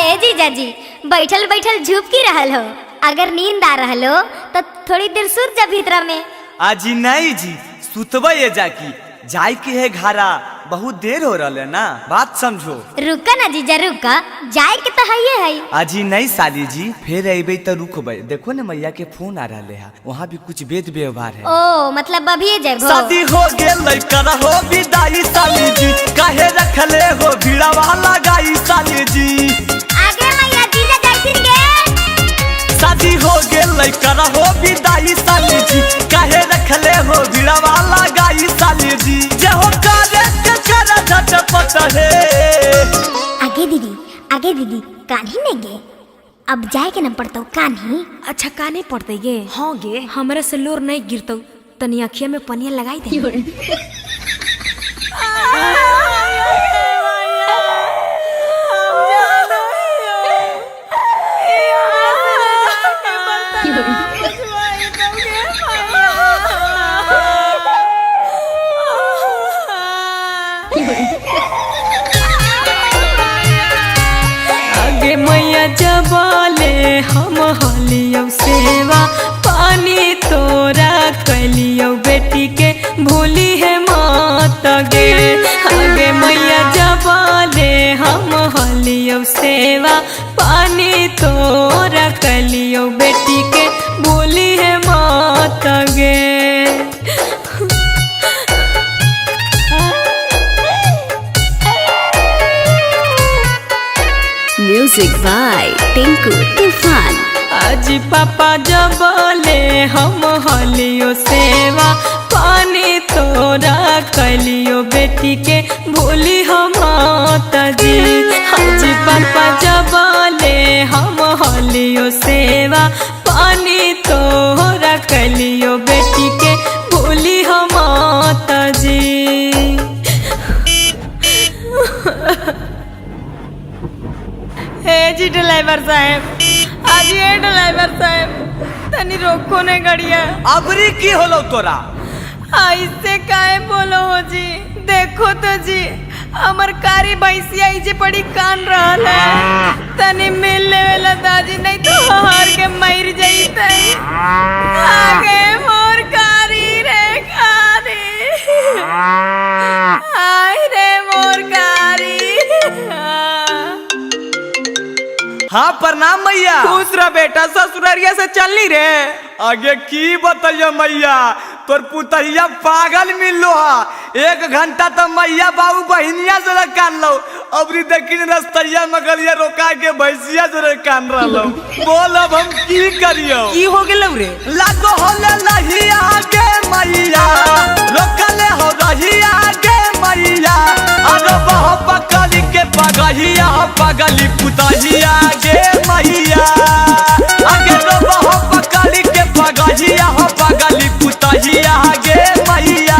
ए जीजा जी, बैठल बैठल झुप की रहल हो। अगर नींद आ रहल हो तो थोड़ी देर सुत जा भीतरा में। आजी नहीं जी, सुतबे ये जाकी जाय के है घारा, बहुत देर हो रहा है ना, बात समझो। रुका ना जीजा रुका, जाए के तो है। आजी नहीं साली जी, फिर अबे तो रुकबे। देखो ना मैया के फोन आ रहा है, वहाँ भी कुछ वेद व्यवहार है। ओ मतलब अभी जब शादी हो गेल कर हो विदाई साली जी, काहे रखले हो भीड़ा वाला गाई साली जी। आगे मैया जीजा जाइथिन गे। शादी हो गेल कर हो विदाई साली जी, काहे रखले हो भीड़ा वाला गाई साली जी। जे हो करे के करा झटपट है। आगे दीदी कान्ही नहीं गे, अब जाए के न पड़ता कान्ही। अच्छा काने पड़ते गे? हाँ गे, हमारे से लोर नहीं गिरता, तनी अखिया में पनिया लगाई दे। आगे मैया जबाले हम हलियो सेवा, पानी तोरा कलियो बेटी के भूली है मात गे। आगे मैया जबाले हम हलियो सेवा, पानी तोरा कलियो बेटी के भूली है मात गे। म्यूजिक बाय टिंकू तूफान। आज पापा जबले हम हलियो सेवा, पानी तोरा कलियो बेटी के भूली हम माता जी। आज पापा जबले हम हलियो सेवा, पानी तोरा कलियो बेटी के भूली हम माता जी। जी ड्राइवर साहब, आज ये ड्राइवर साहब तनी रोको ने गड़िया। अबरी की होलो तोरा? ऐसे काहे बोलो हो जी? देखो तो जी, हमर कारी भैंसिया जे पड़ी कान रहल है, तनी मिल लेवेला दादी, नहीं तो हार के मर जाइते। आगे मोर कारी रे कारी, आय रे मोर कारी। हाँ प्रणाम मैया। खुश रह बेटा, ससुरारिया से चलनी रे। आगे की बताइए मैया, तोर पुतहिया पागल मिलो हा। 1 घंटा तो मैया बाबू बहनिया जरा कान लो, अबरी देखी रस्तरिया मगलिया रोका के भैंसिया जरा कान रहो। बोल अब हम की करियो? की हो गेल रे? लागो होले लही आगे मैया, रोकले हो रही आगे मैया। अरे बहु पकड़ी के पगहिया, पगली पुतहिया गे मैया। आगे रो बहु पकड़ी के पगहिया, पगली पुतहिया गे मैया।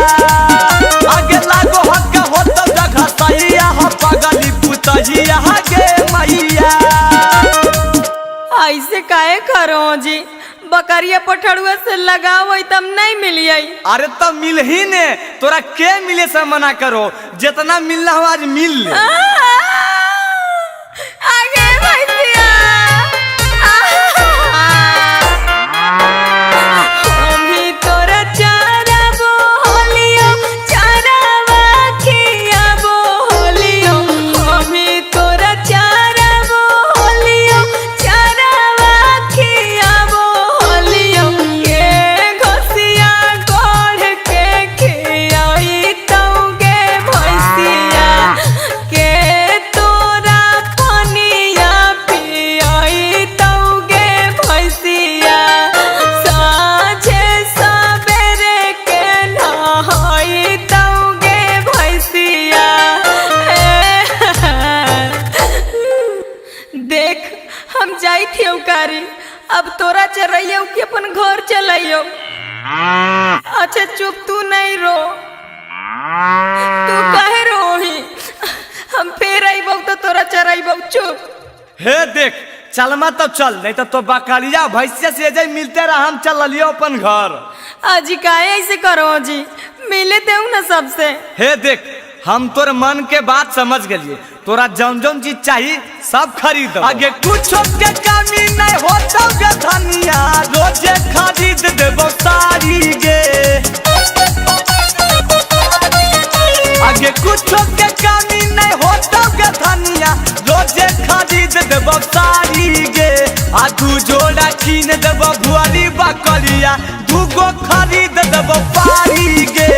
आगे लागो हक हो तो जगह सहिया, पगली पुतहिया गे मैया। ऐसे काहे करो जी? बकरिया पठड़ुआ से लगाओ तब नहीं मिलिए। अरे तो मिल ही ने, तोरा के मिले से मना करो, जितना मिलना हो आज मिल ले। आगे भैंसिया, हम ही तोरा चारा बोलियो, चारावा खिया बोलियो। हम ही तोरा चारा बोलियो, चारावा खिया बोलियो। के घोसिया गोढ़ के खियाई तौगे भैंसिया, के तोरा पनिया पियाई तौगे भैंसिया। साँझे सबेरे के नहाई तौगे भैंसिया। देख हम जाई थी उकारी, अब तोरा चरइयो कि अपन घर चलाइयो। अच्छा चुप, तू नहीं रो, तू काहे रोही? हम फिर आइबो तो तोरा चराइबो, चुप। हे देख चलमा तो चल, नहीं तो बकरिया भैंसिया से जाए मिलते रह। हम चल लियो अपन घर। अजी काहे ऐसे करो जी? मिले देऊ ना सबसे। हे देख हम तोर मन के बात समझ गए। तोरा जौन जौन चीज चाहिए सब खरीद। आगे कुछ के कमी नहीं होता गे धनिया, रोजे खरीद देबो साड़ी गे। आगे कुछ के कमी नहीं होता गे धनिया, रोजे खरीद देबो साड़ी गे। आ दू जोड़ा कीन देबो भुआरी बकरिया, दूगो खरीद देबो पारी गे।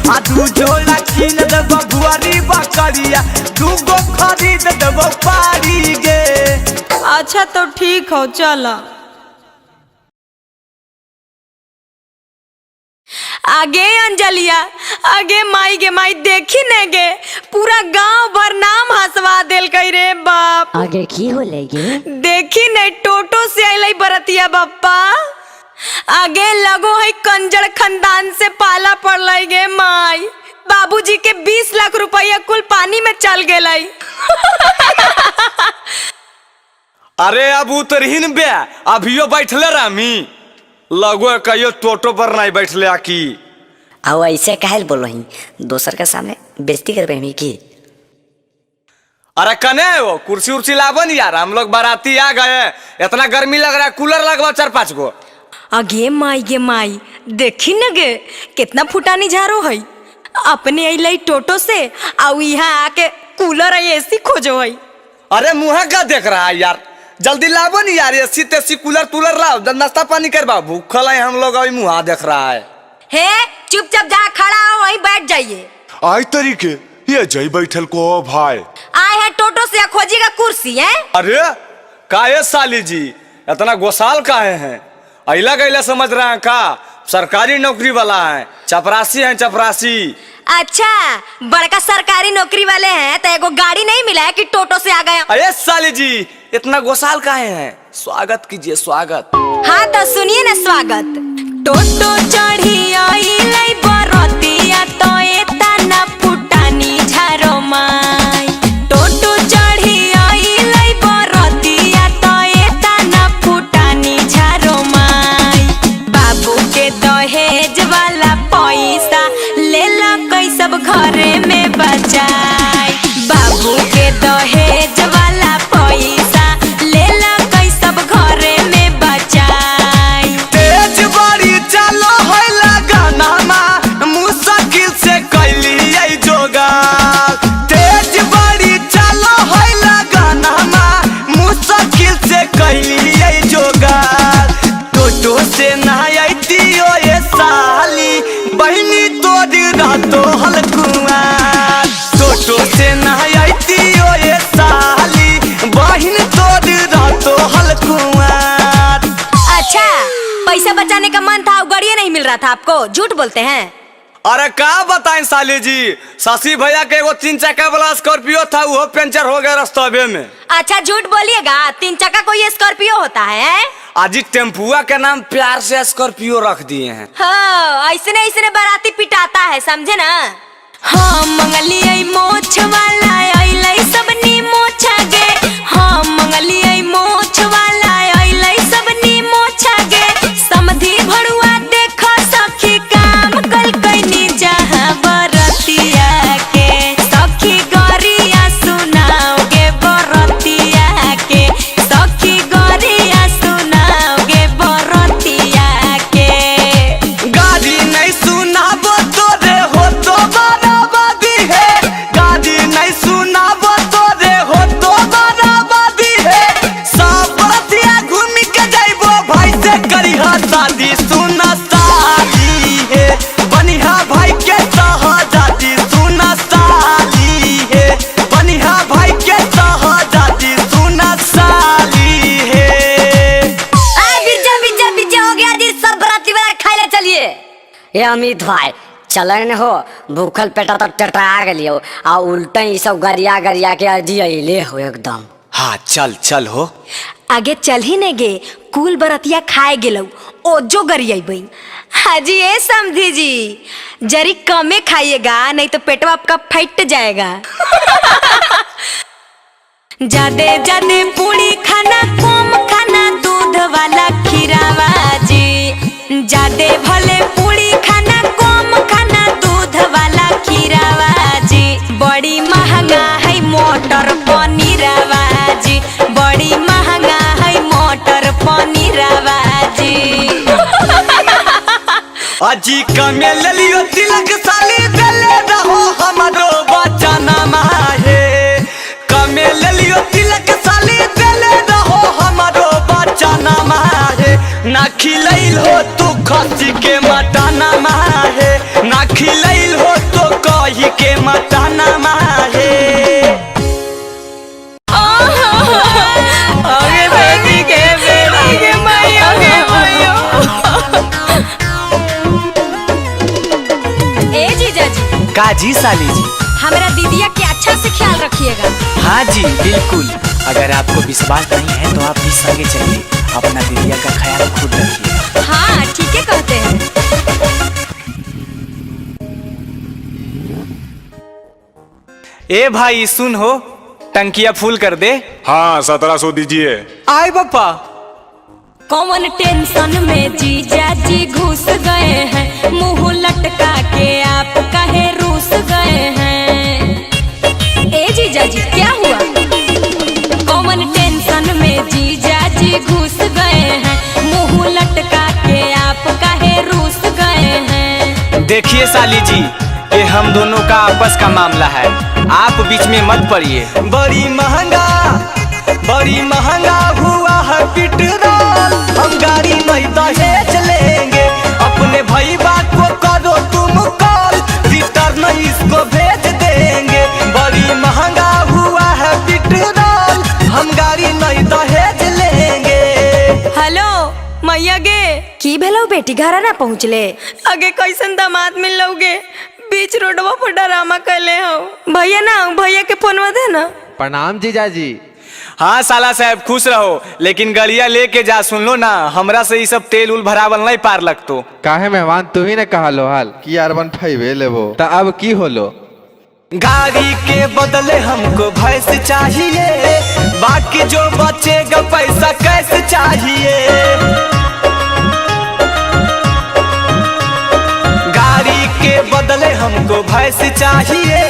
आ दू जोड़ा कीन देबो भुआरी बकरिया, दूगो खरीद देबो पारी गे। अच्छा तो ठीक हो चला। आगे अंजलिया, आगे माई गे माई देखी ने गे पूरा गांव भर नाम हंसवा देल कई रे बाप। आगे की हो लेगे देखी ने टोटो से अइलै बरतिया बप्पा। आगे लगो है कंजर खानदान से पाला पड़लै गे माई। बाबूजी के 20 लाख रुपया कुल पानी में चल गेलै। अरे अब उतरहीन बे, अभियो बैठले रामी लगो कहियो टोटो पर नहीं बैठले आकी। आओ ऐसे कहल बोलही, दोसर के सामने बेइज्जती कर बहमी की। अरे कने वो कुर्सी उर्सी लावन यार, हम लोग बाराती आ गए, इतना गर्मी लग रहा है, कूलर लगवा 4-5 गो। आगे माई गे माई देखी न गे कितना फुटानी झारो है। अपने अइलै टोटो से आउ यहाँ आके कूलर एसी खोजो है। अरे मुँह का देख रहा है यार, जल्दी लावो नहीं यार, एसी तेसी कूलर तूलर लाओ, नाश्ता पानी करवा, भूखल है हम लोग, अभी मुँह देख रहा है। हे चुपचाप जा खड़ा हो वहीं बैठ जाइए। आई तरीके ये जई बैठल को भाई आए हैं टोटो से खोजिएगा कुर्सी है। अरे काहे साली जी इतना गोसाल काहे हैं, अइला गैला समझ रहे हैं का, सरकारी नौकरी वाला है, चपरासी है चपरासी। अच्छा बड़का सरकारी नौकरी वाले हैं तो एगो गाड़ी नहीं मिला है कि टोटो से आ गए। अरे साली जी इतना गोसाल काहे हैं, स्वागत कीजिए स्वागत। हाँ तो सुनिए ना स्वागत। टोटो चढ़ी आइलै बरतिया तो एता ना फुटानी झारो माई। टोटो चढ़ी आइलै बरतिया तो एता ना फुटानी झारो माई। बाबू के दहेज वाला पैसा लेला कई सब घरे में बचाई। बाबू के दहेज वाला पैसा लेला कई सब घरे में बचाई। तेज बड़ी चलो है लगाना मुश्किल से कैली जोगार। तेज बड़ी चलो है लगाना मुश्किल से कैली जोगार। टोटो से नहायती ओ ये साली बहनी तोड़ी रातो हलकुआर। टोटो से नहायती ओ ये साली बहन तोड़ी रातो हलकुआर। अच्छा पैसा बचाने का मन था, गाड़ियाँ नहीं मिल रहा था आपको, झूठ बोलते हैं। अरे क्या बताएं साली जी, शशि भैया के एगो 3 चक्का वाला स्कॉर्पियो था, वो पंचर हो गया रास्ते में। अच्छा झूठ बोलिएगा, 3 चक्का कोई स्कॉर्पियो होता है? आज टेम्पुआ के नाम प्यार से स्कॉर्पियो रख दिए हैं। हाँ ऐसने ऐसने बाराती पिटाता है, समझे ना। हाँ मंगलिया मोछ वाला अइलै सबनी मोछा गे। हाँ मंगलिया मोछ वाला अइलै सबनी मोछा गे। समधी भड़ुआ देखो सखी काम कल कैनी जहाँ बरतिया के। सखी गरिया सुनाओगे बरतिया के। सखी गरिया सुनाओगे बरतिया के। गाड़ी नहीं सुनाबो तोरे हो तो बराबदी है। गाड़ी नहीं सुनाबो तोरे हो तो बराबदी है। सब बरतिया घूम के जाइबो भाई से करिहा शादी, सुना साली है बनिहा भाई के सहजादी। सुना साली है बनिहा भाई के सहजादी। सुना साली है। बिजा हो गया जी, सब बराती वाला खाए ले चलिए। ये अमित भाई चलन हो, भूखल पेटा तक टटा गलियो आ उल्टा ई सब गरिया गरिया के अजी अइले हो एकदम। हाँ चल चल हो। आगे चल ही ने गे, कुल बरतिया खाए गेलौ ओ जो गरियाई। हाजी ये समझी जी जरी कमे खाइएगा नहीं तो पेटवा आपका फट जाएगा। जादे जादे पूरी खाना कम खाना, दूध वाला खीरावा जी। जादे भले पूरी खाना कम खाना, दूध वाला खीरावा जी। की कमे ले लियो तिलक साली देले रहो हमारो बचना माहे कमे ले लियो तिलक साली देले रहो हमारो बचना माहे ना खिलैल हो तू खसी के मटाना माहे ना खिलैल हो तो कही के मटाना माहे आगे बेटी के बेटी के मैया के मैया। ए जीजा जी, काजी साली जी। हमारा दीदिया के अच्छा से ख्याल रखिएगा। हाँ जी बिल्कुल, अगर आपको विश्वास नहीं है तो आप भी संगे चलिए, अपना दीदिया का ख्याल खुद रखिए। हाँ ठीक है कहते हैं। ए भाई सुन हो, टंकिया फुल कर दे। हाँ 1700 दीजिए। आए पापा। कौन टेंशन में जीजा जी घुस गए हैं, मुंह लटका के आप कहे रूस गए हैं। ए जीजा जी क्या हुआ? कौन टेंशन में जीजा जी घुस गए हैं, मुंह लटका के आप कहे रूस गए हैं। देखिए साली जी, ये हम दोनों का आपस का मामला है, आप बीच में मत पड़िए। बड़ी महंगा हुआ है पेट्रोल, हम गाड़ी नहीं दहेज लेंगे, अपने भाई बात को करो तुम कॉल, रिटर्न इसको भेज देंगे। बड़ी महंगा हुआ है पेट्रोल, हम गाड़ी नहीं दहेज लेंगे। हेलो मैया गे, की भेलो बेटी, घर ना पहुँचले? आगे कैसन दामाद मिल लोगे, बीच रोडवा पर डरामा कैले हो। भैया ना, भैया के फोनवा दे ना। प्रणाम जीजाजी। हाँ साला साहब खुश रहो, लेकिन गलिया लेके जा, सुन लो ना, हमरा से ये सब तेल उल भरावल नहीं पार लगतो। काहे मेहमान तू ही ने कहा लो हाल कि यार बन फाइवे लेबो, ता अब की होलो? गाड़ी के बदले हमको भैंस चाहिए, बाकी जो बचेगा पैसा कैसे चाहिए। गाड़ी के बदले हमको भैंस चाहिए,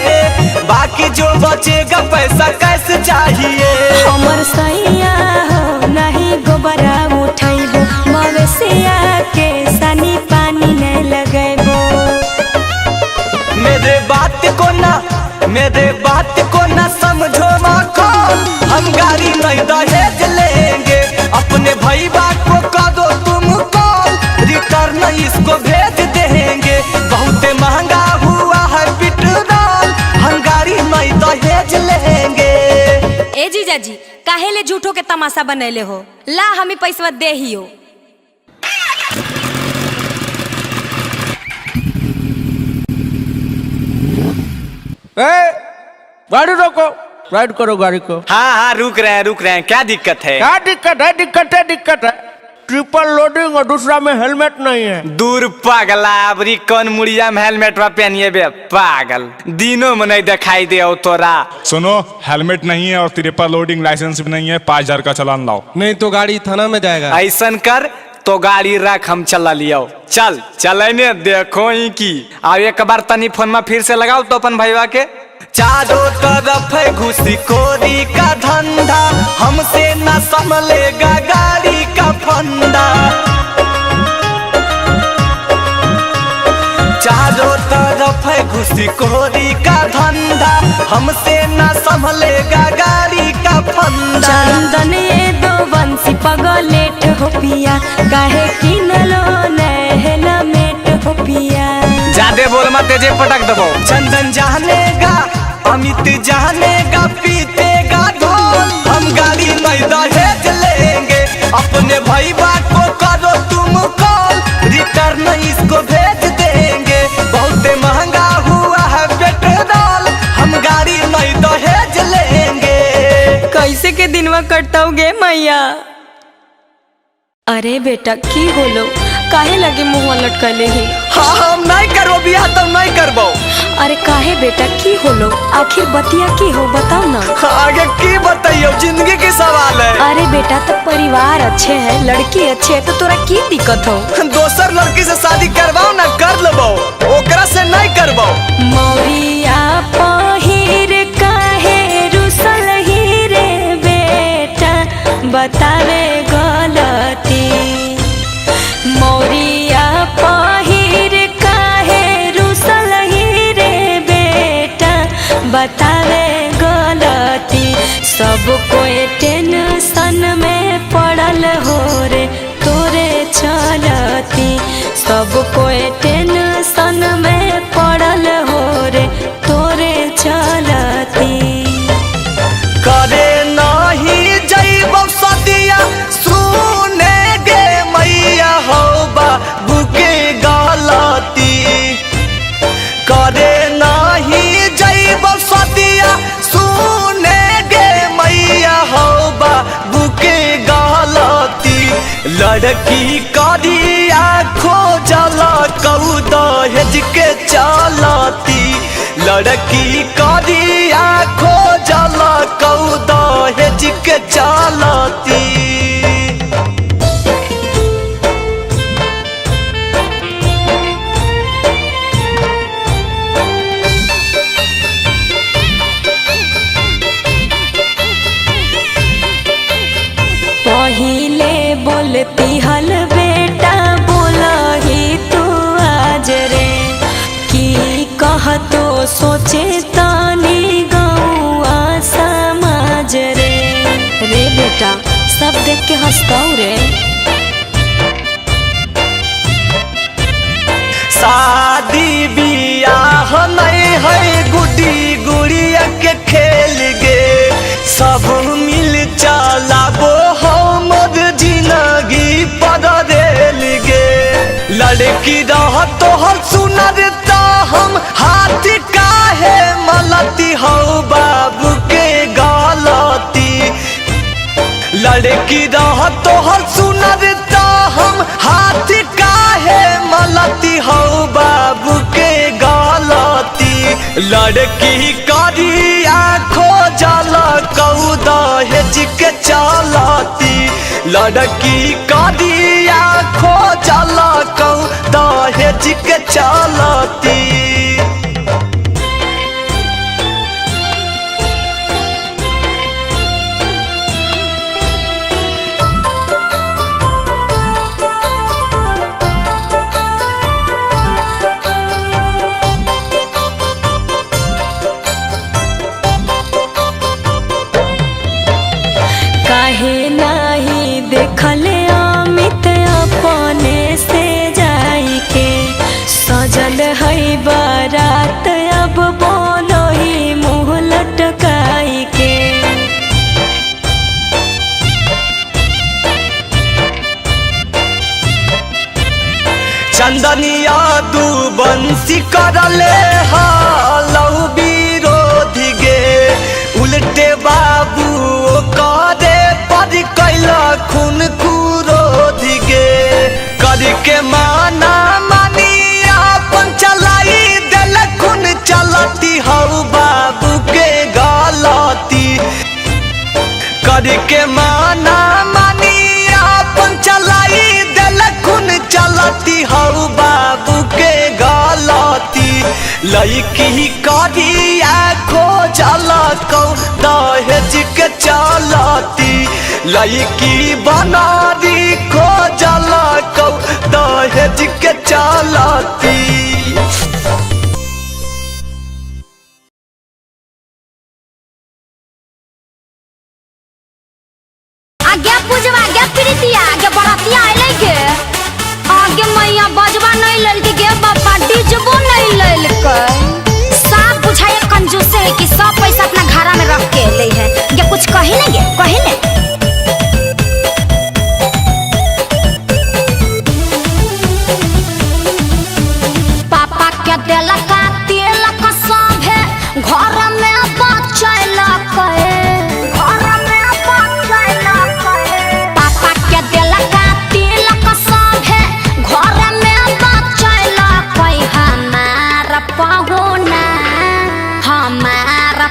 बाकी जो बचेगा पैसा कैसे चाहिए। हमर सैया हो नहीं गोबरा उठैबो, मवेशिया के सनी पानी नहीं लगैबो। मेरे बात को ना समझो माखो, हम गाड़ी नहीं दहेज लेंगे, अपने भाई बात को करो तुम कॉल, रिटर्न इसको भेज देंगे। बहुत महंगा हुआ है पेट्रोल, हम गाड़ी नहीं दहेज लेंगे। ए जीजा जी, काहे ले झूठो के तमाशा बनैले हो? ला हमी पैसा दे हियो। गाड़ी रोको, राइड करो गाड़ी को। हाँ हाँ रुक रहे हैं, क्या दिक्कत है? क्या दिक्कत है, ट्रिपल लोडिंग और दूसरा में हेलमेट नहीं है। दूर पागला, अबरी कौन मुड़िया में हेलमेट पहनिए बे पागल, दिनों में नहीं दिखाई दे तोरा। सुनो, हेलमेट नहीं है और ट्रिपल लोडिंग लाइसेंस भी नहीं है, 5000 का चालान लाओ। नहीं तो गाड़ी थाना में जाएगा। ऐसन कर तो गाड़ी रख, हम चला लियो। चल चलेने देखो ही की। अब एक बार तनी फोन में फिर से लगाओ तो अपन भैया के। चारों तरफ है घुसखोरी का धंधा, हमसे न संभलेगा गाड़ी का फंदा। चारों तरफ है घुसखोरी का धंधा, हमसे न संभलेगा गाड़ी का फंदा। चंदन ये दो बंसी पगलेट हो पिया, काहे किनलो हेलमेट हो पिया। ज्यादा बोल मत, तेजे पटक दबो। चंदन जानेगा, अमित जानेगा, पीतेगा ढोल, हम गाड़ी नहीं दहेज लेंगे, अपने भाई बात को करो तुम कॉल, रिटर्न इसको भेज देंगे। बहुत महंगा हुआ है पेट्रोल, हम गाड़ी नहीं दहेज लेंगे। कैसे के दिनवा कटताओगे मैया? अरे बेटा की होलो, काहे लगे मुँह लटकले ही? हाँ हम नहीं करो बियाह तो नहीं करबो। अरे काहे बेटा की होलो, आखिर बतिया की हो बताओ ना। आगे की बताइयो, जिंदगी की सवाल है। अरे बेटा तो परिवार अच्छे है, लड़की अच्छे है, तो तोरा की दिक्कत हो? दोसर लड़की से शादी करवाओ ना, कर लेबो, ओकरा से नहीं करबो। मौरिया पहिर काहे रुसल ही रे बेटा, बतावे गलती। मौरिया पहिर बतावे गलती। सब कोई टेंशन में पड़ल हो रे तोरे चलती। सब कोई टेंशन में पड़ल हो रे तोरे चलती। करे नहीं जैब सदिया सुने गे मैया हो बाबू के गलती। करे नहीं जैब सदिया सुने गे मैया हो बाबू के गलती। लड़की करिया खोजल कऊ दहेज के चलती। लड़की करिया खोजल कऊ दहेज के चलती। पहिले बोलती हल बेटा बोलही तू आज रे। की कह तो सोचे तानी गौआ समाज रे। रे बेटा सब देख के हंसताऊ रे। शादी बियाह नहीं है गुडी गुड़िया के खेल गे। सब मिल चलाबो हमर जिंदगी पर रेल गे। लड़की रह तोहर सुनरता हम हाथ काहे मलती हो बाबू के गलती। लड़की रह तोहर सुनरता हम हाथ काहे मलती हो बाबू के गलती। लड़की करिया खोजल कऊ दहेज के चलती। लड़की करिया खोजल कऊ दहेज के चलती। काहे नाही देखले अमित अपने से जाई के। सजल है बारात अब बोलो ही मुँह लटकाई के। चंदनिया दू बंसी करले हालऊ विरोधी गे। उल्टे बाबू करे पर कैला खून कुरोधी गे। करके माना मानी अपन चलाई दिल खून चलती हो बाबू के गलती। करके माना मानी अपन चलाई दिल खून चलती हो बाबू के गलती। लड़की करिया खोजल कऊ दहेज के चलती। लड़की बनारी खोजल कऊ दहेज के चलती। आगे पूजवा आगे प्रीतिया आगे बड़तिया आइले के। आगे मैया बजवा नहीं लेल के गे बाबा डीजबो नहीं लेल के। सब बुझाए कंजूस है कि सब पैसा अपना घरा में रख के ले है। ये कुछ कही नहीं गे कही नहीं। पापा के देलक तेलक सब है घर में बचैल के। घर में बचैल के। पापा के देलक तेलक सब है घर में बचैल के। हमार पहुना हमार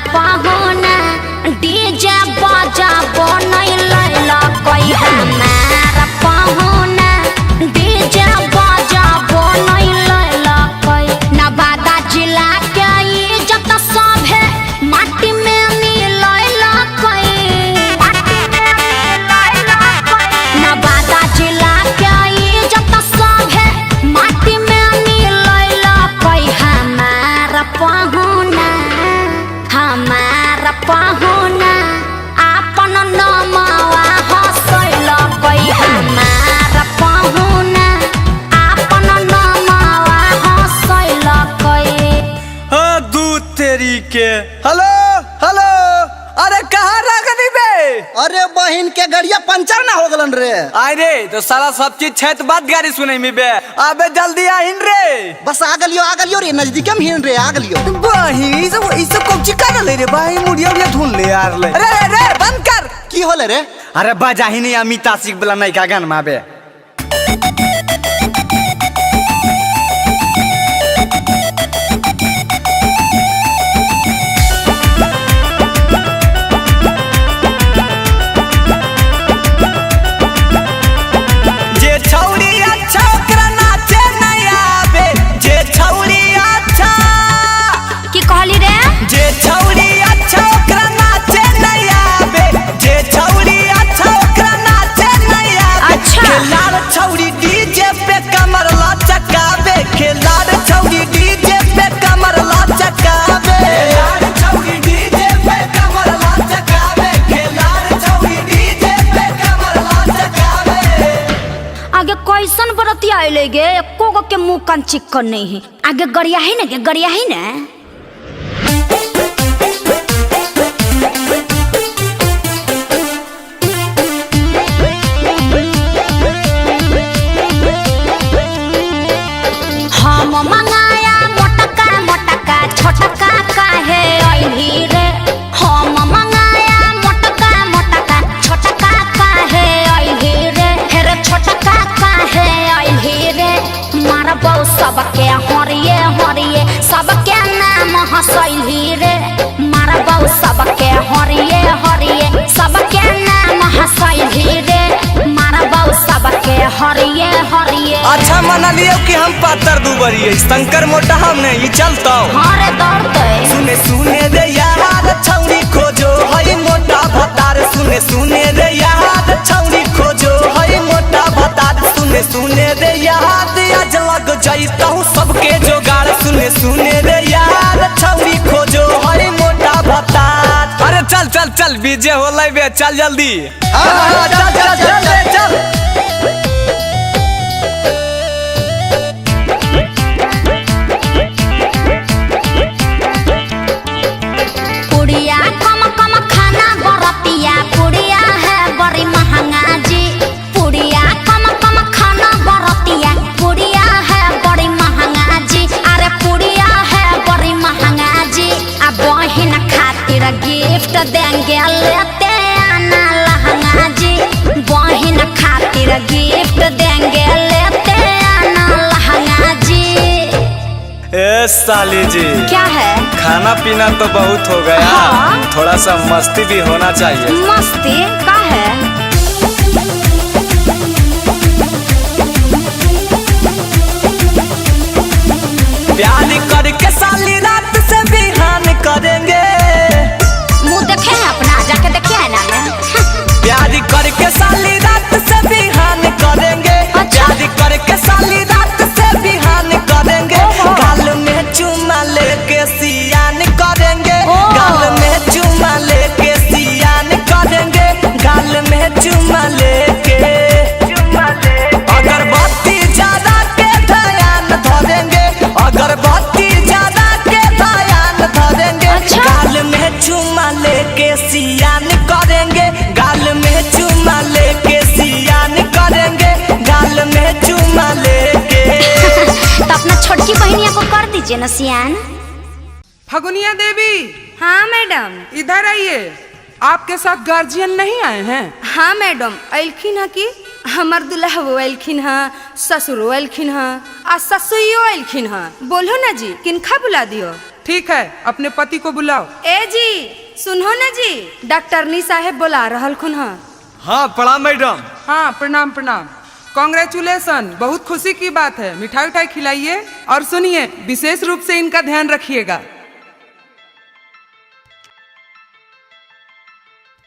हेलो हेलो, अरे कहाँ रखनी बे? अरे बहन के गड़िया पंचर ना हो गलन रे। आय रे तो सारा सब चीज छत बात गाड़ी सुने में बे। अबे जल्दी आइन रे। बस आ गलियो रे, नजदीक में हिन रे, आ गलियो। बही ई सब कौची कर ले रे भाई, मुड़िया उड़िया ढूंढ ले यार ले। अरे रे बंद कर। की होले रे? अरे बजा ही नहीं अमिता सिक वाला नहीं का गान माबे। कैसन बरतिया आइले गे, एको गो के मुंह कान चिक्कन नहीं है। आगे गड़िया ही ना गे, गड़िया ही ना। हम मंगाया मोटका मोटका छोटका काहे आइली रे। हम मंगाया मोटका मोटका छोटका काहे आइली रे। हेरे छोटका काहे आइली रे। मारा बहु सबके हरिये हरिये सबके नाम हंसैली रे। मारा बहु सबके हरिये हरिये सबके नाम हंसैली रे। मारा बहु सबके हरिये हरिये। अच्छा मना लियो कि हम पातर दुबरिये, शंकर मोटा हम नहीं चलता। हारे दौड़ते सुने सुने रे यार छौरी खोजो हई मोटा भतार। सुने सुने रे यार छौरी खोजो हई मोटा भतार। सुने सुने रे यार आज लग जाइतहु सबके जोगाड़। सुने सुने रे यार छौरी खोजो हई मोटा भतार। अरे चल चल चल बीजे होलै बे, चल जल्दी। चल चल चल चल। पुड़िया कम कम खाना बरतिया, पुड़िया है बड़ी महंगा जी। पुड़िया कम कम खाना बरतिया, पुड़िया है बड़ी महंगा जी। अरे पुड़िया है बड़ी महंगा जी। अब बहिन खातिर गिफ्ट देंगे लेते आना लहंगा जी। बहिन खातिर गिफ्ट देंगे लेते आना लहंगा जी। ए साली जी, क्या है? खाना पीना तो बहुत हो गया। हाँ? थोड़ा सा मस्ती भी होना चाहिए। मस्ती का है? प्यार करके साली रात से बिहान करेंगे। मुंह देखे हैं अपना, जाके देखे है ना मैं। प्यार करके साली रात से बिहान करेंगे। प्यार करके साली रात से बिहान करेंगे। गाल में चुमा लेके सियान करेंगे। गाल में चुमा लेके सियान करेंगे। गाल में चुमा लेके अगरबत्ती ज्यादा के ध्यान धरेंगे। अगरबत्ती ज्यादा के ध्यान धरेंगे। गाल में चुमा लेके सियान करेंगे। गाल में चुमा लेके सियान करेंगे। गाल में चुमा लेके। तो अपना छोटकी बहनिया को कर दीजिए ना सियान। फगुनिया देवी। हाँ मैडम। इधर आइए। आपके साथ गार्जियन नहीं आए हैं? हाँ मैडम, अइलखिन है कि हमर दुल्हा वो अइलखिन है, ससुरो अइलखिन है, आ ससुइयो अइलखिन है। बोलो ना जी, किनखा बुला दियो? ठीक है, अपने पति को बुलाओ। ए जी सुनो ना जी, डॉक्टरनी साहेब बुला रहल खुन है। हाँ प्रणाम मैडम। हाँ प्रणाम प्रणाम। कांग्रेचुलेसन, बहुत खुशी की बात है। मिठाई उठाई खिलाइए और सुनिए, विशेष रूप से इनका ध्यान रखिएगा।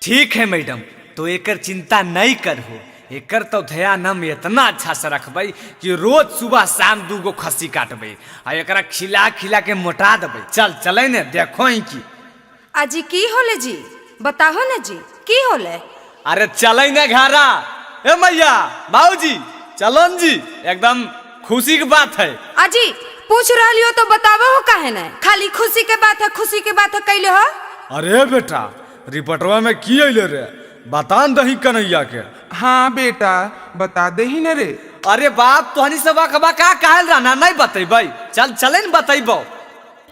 ठीक है मैडम, तो एकर चिंता नहीं करहो। एकर तो ध्यान हम इतना अच्छा से रखबै कि रोज सुबह शाम 2 गो खस्सी काटबै आ एकरा खिला खिला के मोटा देबै। चल चले ने देखो ही की। अजी की होले जी, बताहो ना जी की होले? अरे चले ने घरा। ए मैया बाबूजी चलन जी, एकदम खुशी की बात है। अजी पूछ रही हो तो बतावो हो काहे ना, खाली खुशी के बात है, खुशी के बात है कैले हो। अरे बेटा रिपोर्टवा में की अइले रे, बता दही कन्हैया के। हाँ बेटा बता दे ही न रे। अरे बाप तोहनी सब का कहल रहना नहीं बतेबै, चल चले न बतेबो।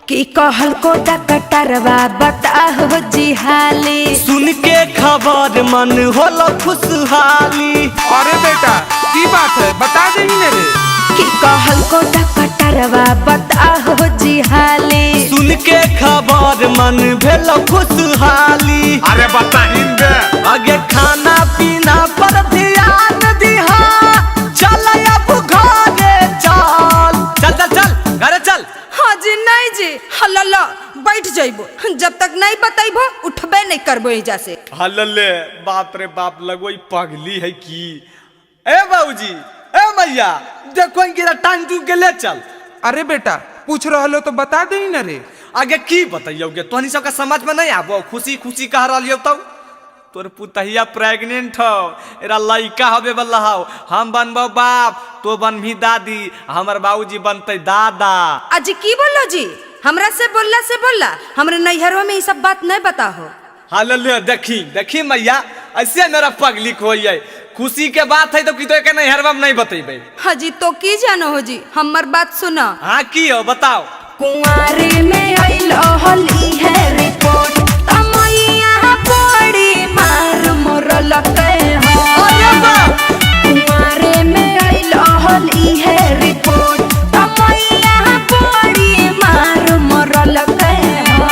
कि कहल को डकटरवा बताहो जी हाली, सुन के खबर मन होला खुशहाली। अरे बेटा की बात है बता दे ही न रे। कि कहल को डकटरवा बताहो जी हाली, सुन के खबर मन भेल खुशहाली। अरे बताइन दे। आगे खाना पीना पर ध्यान दिहा, चल अब घरे चल। चल चल चल घरे चल। हाँ जी नहीं जी हल्ला बैठ जाइबो, जब तक नहीं बताइबो उठबे नहीं करबो एजा से। हल्ले बाप रे बाप लगो पगली है की। ए बाबूजी ए मैया देखो इनके टांग टूट के ले चल। अरे बेटा पूछ रहा तो बता दे ही न रे। आगे की बताइयोगे तोहनी सबका समझ में नहीं आबो, खुशी खुशी कह रही हो तब। तोर पुतहिया प्रेग्नेंट हो, एरा लड़का हवे वाला हो, हम बनबो बाप तो बनभी दादी, हमर बाबूजी बनते दादा। अजी की बोलो जी, हमरा से बोला हमरे नैहरों में ये सब बात नहीं बता हो। हाले देखी देखी मैया ऐसे मेरा पगली को है, खुशी के बात है तो की तो के नैहरवा में नहीं बतेबे। हाँ जी तो की जानो हो जी, हमर बात सुना। हाँ की हो बताओ। कुंवारे में आइलो होली है रिपोर्ट, तमैया बड़ी मार मोरल के हो। कुंवारे में आइलो होली है रिपोर्ट, तमैया बड़ी मार मोरल के हो।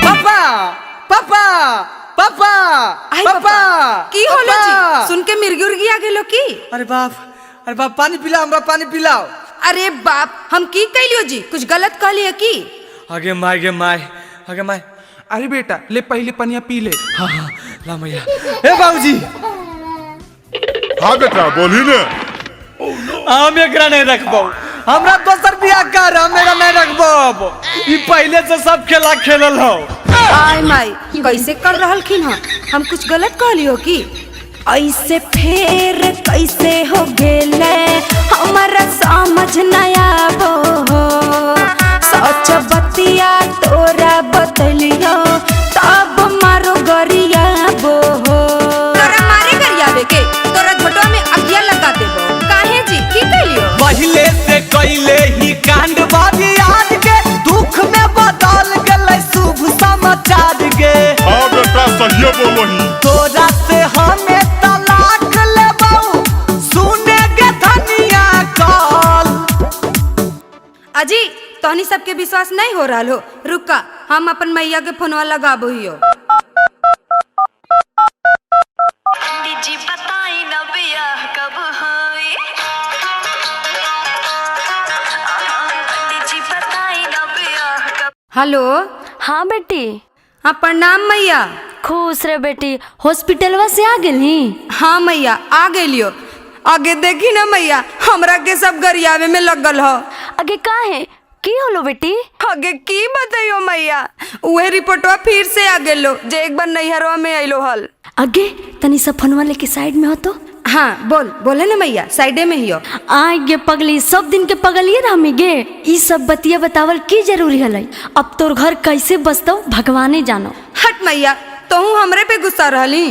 पापा पापा पापा पापा की होलो जी, सुन के मिर्गी उर्गी आ गेलो की। अरे बाप पानी पिलाओ, हमरा पानी पिलाओ। अरे बाप हम की कैलियो जी, कुछ गलत कहलिए की। आगे माय अरे बेटा ले पहले पनिया पी ले। हाँ ला मैया। ए बाबूजी हाँ बेटा बोली ने। हम एकरा नहीं रखबो, हमरा दोसर बियाह कर, हम एकरा नहीं रखबो। अब ई पहले से सब खेला खेलल हो। आय माई कैसे कर रहल खिन हम कुछ गलत कहलियो की। ऐसे फेर कैसे हो गेले हमारा समझ नया बो, सच बतिया तोरा बतलियो तब मारो गरिया बो। तोरा मारे गरियाबे के, तोरा झोटवा में अगिया लगा देबो। काहे जी की कहियो। पहले से कैले ही कांड बाजी आज के, दुख में बदल गेले शुभ समाचार गे। हाँ बेटा सही बोलो ही। तोरा से हमें तलाक लेबो, सुने के धनिया कॉल। अजी तोहनी सबके विश्वास नहीं हो रहा हो, रुका हम अपन मैया के फोनवा लगाबो हियो। जी बताई न बियाह कब होई, जी बताई न बियाह कब। हेलो। हाँ बेटी। हाँ प्रणाम मैया। खुश रे बेटी, हॉस्पिटलवा से आ गेली। हाँ मैया आ गेलियो। आगे देखी ना मैया हमरा के सब गरियावे में लगल हो। आगे का है की होलो बेटी। आगे की बताइयो मैया, उहे रिपोर्टवा फिर से आ गेलो जे एक बार नैहरवा में आइलो हल। आगे तनी सा फोनवा लेके साइड में हो तो। हाँ बोले ना मैया साइडे में ही हो। आगे पगली सब दिन के पगलिए रामी गे, ई सब बतिया बतावल की जरूरी हलै। अब तोर घर कैसे बसतो भगवाने जानो। हट मैया तोहू हमरे पे गुस्सा रहली।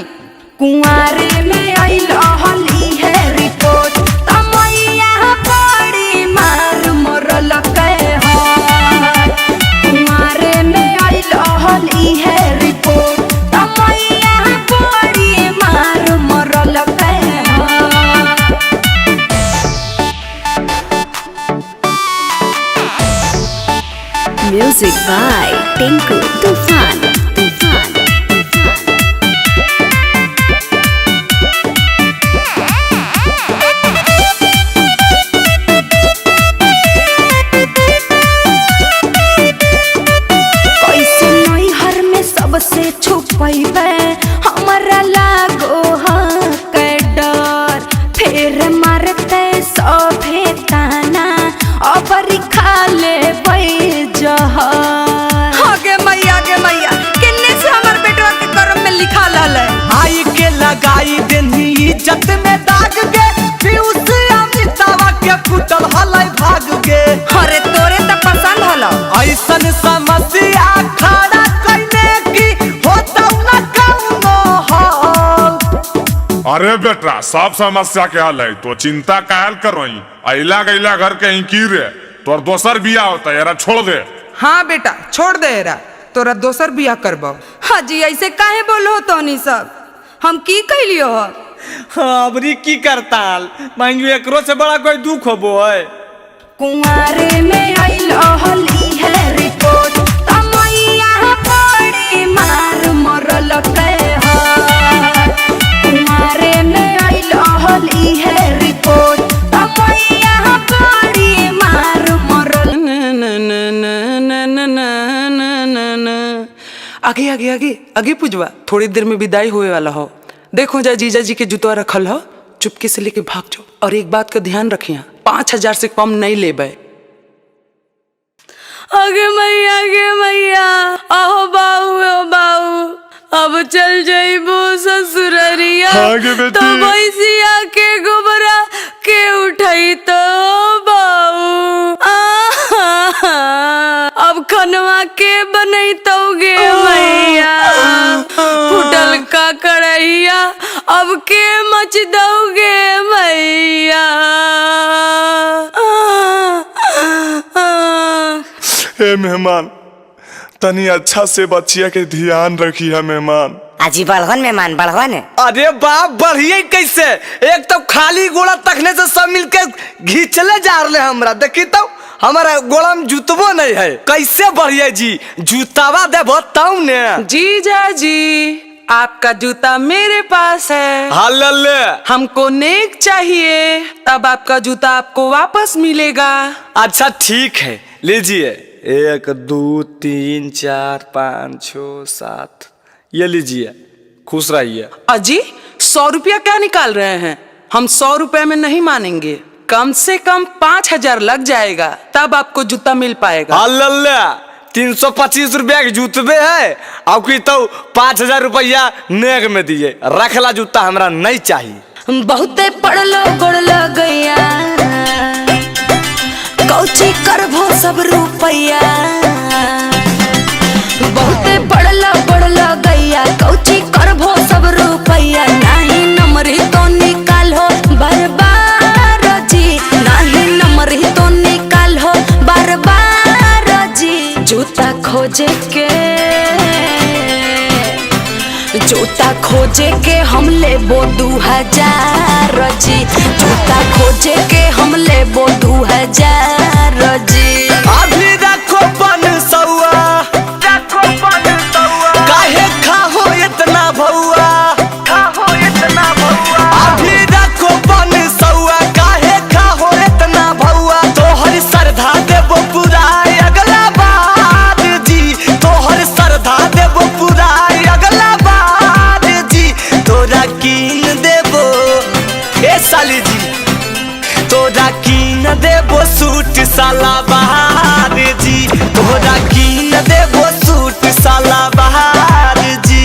कुंवारे में आइलो होली है रिपोर्ट, तमैया बड़ी मार मोरल के हो। कुंवारे में आइलो होली है रिपोर्ट, तमैया बड़ी मार मोरल के हो। म्यूजिक बाय टिंकू तूफान। सबसे छुपैबे हमरा लागो के डर, फिर मारते सभे ताना अबरी खा लेबै जहर। आगे मैया किन्ने से हमर बेटवा के कर्म में लिखा रहले। आई के लगाई देनी इज्जत में दाग गे, पीयूष अमितावा के फुटल हलै भाग गे। अरे बेटा सब समस्या के हल है तो चिंता कायल करो अला गैला घर के की रे तोर दोसर बिया होता यारा छोड़ दे। हाँ बेटा छोड़ दे रा तोरा दोसर बिया करबो। हाँ जी ऐसे काहे बोलो तोनी सब हम की कैलियो हो। हाँ अबरी की करताल मांगू एकरो से बड़ा कोई दुख होबो है। कुंवारे में आइल हली है रिपोर्ट तमैया पड़ी मार मरल के हो। कुंवारे में आइल हली है रिपोर्ट तमैया पड़ी मार मरल। आगे आगे आगे आगे पूजवा थोड़ी देर में विदाई होए वाला हो। देखो जा जीजा जी के जूता रखल हो चुपके से लेके भाग जाओ और एक बात का ध्यान रखिए 5,000 से कम नहीं लेबे। आगे मैया आहो बाऊ अब चल जाइबो ससुररिया तो भैंसिया के गोबरा के उठाई तो बाऊ अब खनवा के बनैतोगे मैया फुटल का कढ़ैया अब के मच दोगे मैया। हे मेहमान तनी अच्छा से बच्चिया के ध्यान रखी है मेहमान। अजी बढ़वन मेहमान बढ़वन। अरे बाप बढ़िए कैसे एक तो खाली गोड़ा तकने से सब मिलके घींचले जा रहे हमरा देखी तो हमारा गोड़ा में जूतबो नहीं है कैसे बढ़िया जी जूतावा दे बताऊ ने। जीजा जी आपका जूता मेरे पास है। हल्ले हमको नेक चाहिए तब आपका जूता आपको वापस मिलेगा। अच्छा ठीक है लीजिए 1 2 3 4 5 6 7 ये लीजिए खुश रहिए। अजी 100 रुपया क्या निकाल रहे हैं हम 100 रुपए में नहीं मानेंगे कम से कम 5,000 लग जाएगा तब आपको जूता मिल पाएगा। हल्ले 325 रुपया के जूतबे है अब की तो 5,000 रुपया नेक में दिए रखला जूता हमरा नहीं चाहिए। बहुते पड़लो गोड़लो गैया कौची करभो सब रुपैया। बहुते पड़लो गोड़लो गैया कौची करभो सब रुपैया। नहीं नंबरी तो निकालो बरबार जी नहीं नंबरी तो निकालो बरबार जी। जूता खोजे के हम लेबो 2,000 जी जूता खोजे के हम लेबो 2,000 जी। अभी रखो 500 काहे खाहो इतना भौआ अभी रखो 500 काहे खाहो इतना भौआ। तोहर श्रद्धा देबो पूरा अगला बार जी तोहर श्रद्धा देबो पूरा अगला बार जी। तोरा कीन देबो ए साली जी तोरा कीन देबो सूट साला बहार जी तोरा कीन देबो सूट साला बहार जी।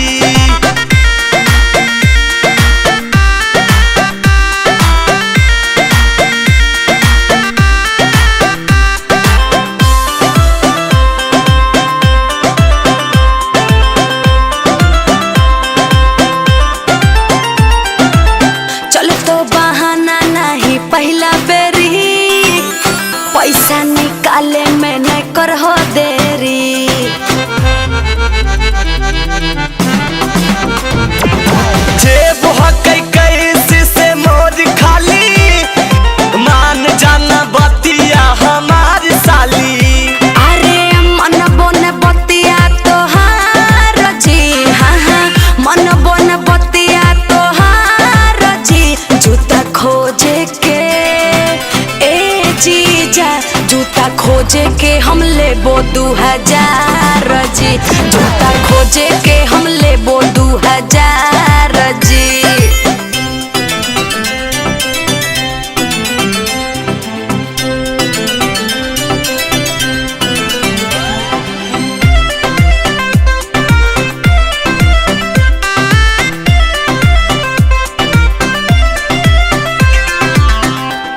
चल तो बहाना नहीं पहला बेरी पैसा निकाले में नहीं करहो देरी। जेब हकै कैसे से मोर खाली मान जाना बतिया हमारी साली। अरे मन बोन बतिया तोहार जी हाँ मन बोन बतिया तोहार जी। जूता खोजे के ए जीजा जूता खोजे के हम लेबो 2,000 जी जूता खोजे के हम लेबो 2,000 जी।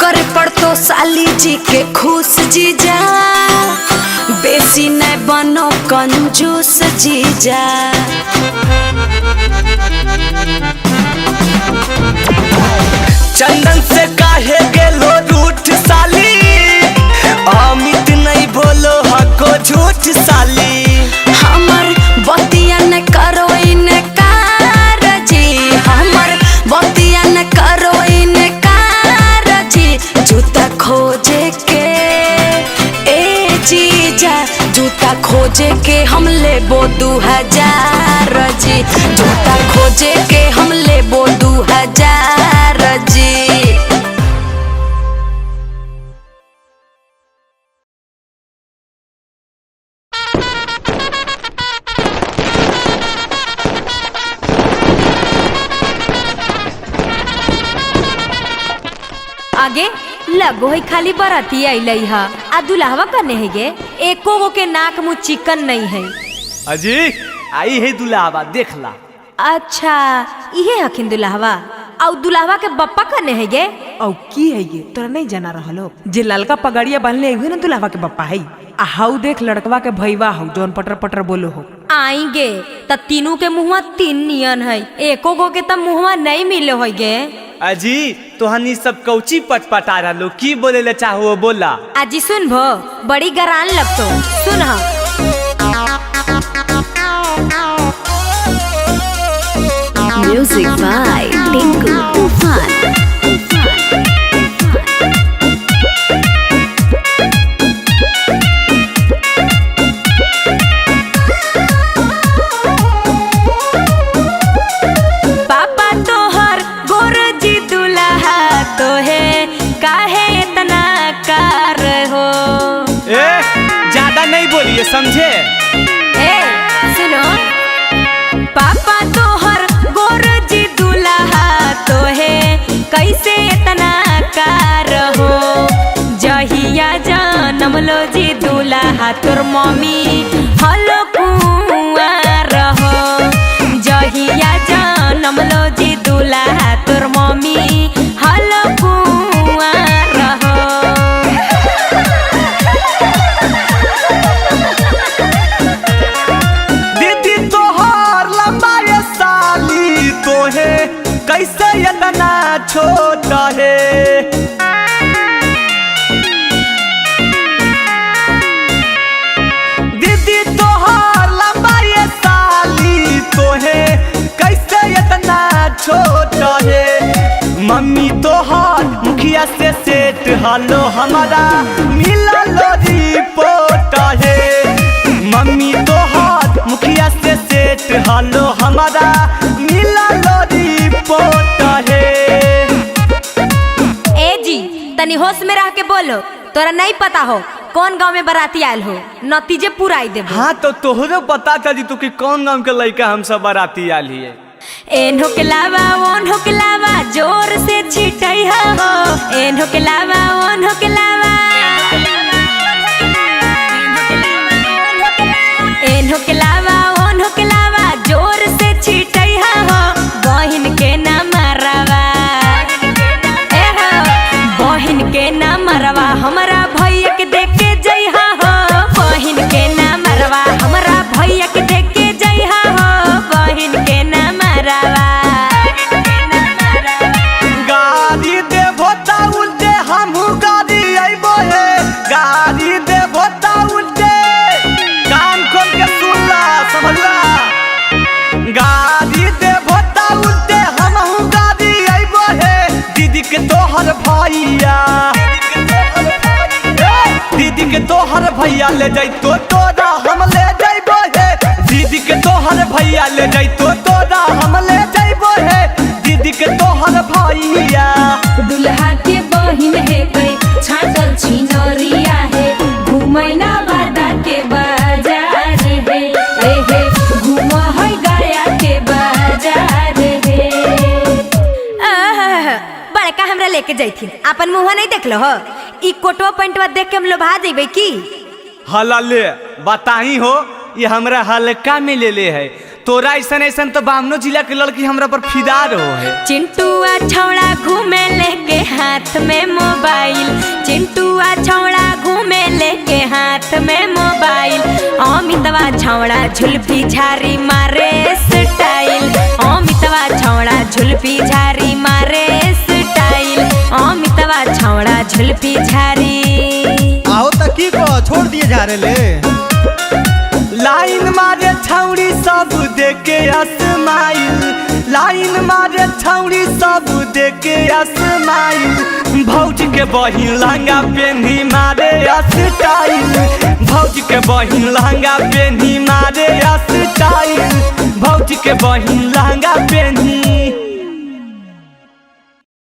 करे पड़तो साली जी के खुश जीजा बेसी नहीं बनो कंजूस जीजा। चंदन से काहे गेलो रूठ साली, अमित नहीं बोलो हको झूठ साली। हमर बतिया न करो इनकार जी, हमर बतिया न करो इनकार जी। जूता खोजे के ए जीजा, जूता खोजे के हम लेबो 2000 जी। जूता खोजे के हम लेबो 2000 जी। आगे लगो है खाली बराती अइलै हा, आ दुल्हवा कने है गे? एको गो के नाक मुँह चिकन नहीं है। अजी आई है दुल्हावा देखला। अच्छा इहे हखिन दुल्हवा। और दुल्हवा के बप्पा कने है गे? औ की है ये तोरा नहीं जाना रहलो? जे ललका पगड़िया बांधले हुए ना दुल्हवा के बप्पा है। आ हाउ देख लड़कवा के भईवा हौ जौन पटर पटर बोलो हो। आएंगे त तीनों के मुँहवा 3 नियन है, एको गो के त मुँहवा नहीं मिले हो गे। अजी तोहनी सब कौची पटपटा रहो, की बोले ले चाहो बोला। आजी सुन भो, बड़ी गरान लगतो, सुन हा। म्यूजिक बाय टिंकू तूफान। पापा तोहर गोरजी दुल्हा तो है, काहे इतना कार हो? ए ज्यादा नहीं बोलिए समझे। ए सुनो, पापा तोहर गोरजी दुल्हा तो है, कैसे इतना कार हो? जहिया जनम लो जी दुल्हा तोर मम्मी हलो कुंवार हो। जहिया जनम लो जी दुल्हा तोर मम्मी हलो कुंवार हो। दीदी तोहर लंबा ये साली तो है, कैसे इतना छोटा है। दीदी तोहर लंबा ये साली तो है, कैसे इतना छोटा है। मम्मी तोहर मुखिया से सेट हालो हमारा मिला लो रिपोर्ट है। मम्मी तोहर मुखिया से सेट हालो हमारा मिला लो रिपोर्ट है। ए जी तनी होश में रह के बोलो, तोरा नहीं पता हो कौन गांव में बराती आयल हो, नतीजे पुराई देबो। हाँ तो तोहरो पता था जी तू कि कौन गांव के लड़का हम सब बराती आली है। एन के लावा ओन के लावा जोर से छिटई हो। एन के लावा ओन के लावा, एन के लावा ओन के लावा जोर से छिटई हो। बहिन के ना मरवा, ए हो बहिन के ना मरवा, हमरा भैया के देख के जइहा हो। बहिन के ना मरवा, हमरा भैया के देख के जइहा हो। बहिन के ना मरवा। गाड़ी देबो ता उल्टे हमहू गाड़ी अइबो है। गाड़ी देबो ता उल्टे, कान खोल के सुन ला समझला। गाड़ी देबो ता उल्टे हमहू गाड़ी अइबो है। दीदी के तोहर भैया, दीदी के तोहर भैया ले जाइतो तोरा हम ले जाइबो है। दीदी के तोहर भैया ले जाइतो तोरा हम ले जाइबो है। दीदी के तोहर भैया दुल्हा के बहिन है कई छाटल छिनरिया है। घुमैना बादा के बाजार है, ए हे घुम है गया के बाजार है। बड़का हमरा लेके जैथिन, अपन मुँह नहीं देख लो हो। ई कोटवा पैंटवा देख के हम लोभा जेबे की? हला ले बताही हो, ये हमरा हल्का में ले ले है। तोरा ऐसन ऐसन तो बामनो जिला के लड़की हमरा पर फिदा रहो है। चिंटुआ छौड़ा घूमे लेके हाथ में मोबाइल। चिंटुआ छौड़ा घूमे लेके हाथ में मोबाइल। अमितवा छौड़ा झुलफी झारी मारे स्टाइल। अमितवा छौड़ा झुलफी झारी मारे स्टाइल। झुलपी झारी। आओ तक की को छोड़ दिए जा रहे ले। लाइन मारे छौड़ी सब देके असमाइल, लाइन मारे छौड़ी सब देके असमाइल। भौज के बहिन लहंगा पेन्ही मारे स्टाइल, भौज के बहिन लहंगा पेन्ही मारे स्टाइल, भौज के बहिन लहंगा पे